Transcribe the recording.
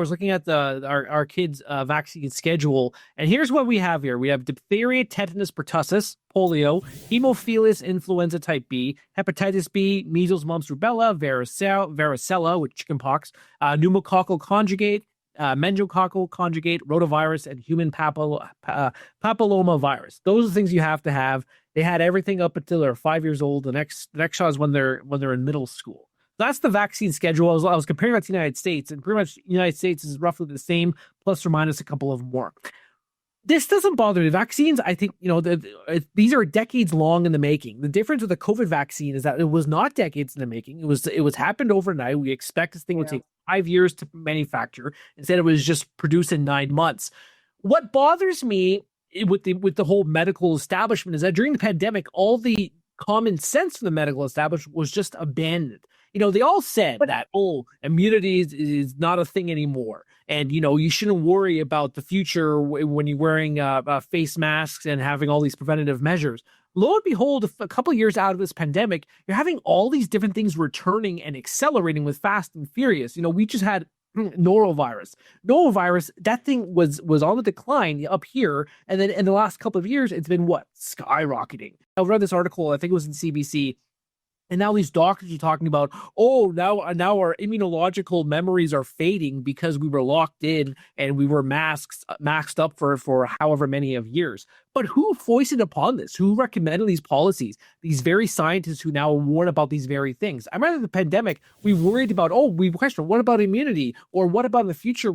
was looking at our kids' vaccine schedule, and here's what we have here. We have diphtheria, tetanus, pertussis, polio, hemophilus influenza type B, hepatitis B, measles, mumps, rubella, varicella, with chickenpox, pneumococcal conjugate, meningococcal conjugate, rotavirus, and human papilloma virus. Those are the things you have to have. They had everything up until they're 5 years old. The next shot is when they're in middle school. That's the vaccine schedule. I was comparing that to the United States, and pretty much the United States is roughly the same, plus or minus a couple of more. This doesn't bother me. Vaccines, I think, these are decades long in the making. The difference with the COVID vaccine is that it was not decades in the making. It was happened overnight. We expect this thing would take 5 years to manufacture. Instead, it was just produced in 9 months. What bothers me with the whole medical establishment is that during the pandemic, all the common sense from the medical establishment was just abandoned. They all said that, immunity is not a thing anymore. And, you shouldn't worry about the future when you're wearing face masks and having all these preventative measures. Lo and behold, a couple of years out of this pandemic, you're having all these different things returning and accelerating with fast and furious. We just had norovirus. Norovirus, that thing was on the decline up here. And then in the last couple of years, it's been skyrocketing. I read this article, I think it was in CBC. And now these doctors are talking about, now our immunological memories are fading because we were locked in and we were maxed up for however many of years. But who foisted upon this? Who recommended these policies? These very scientists who now warn about these very things. I remember the pandemic, we worried about, we questioned, what about immunity? Or what about in the future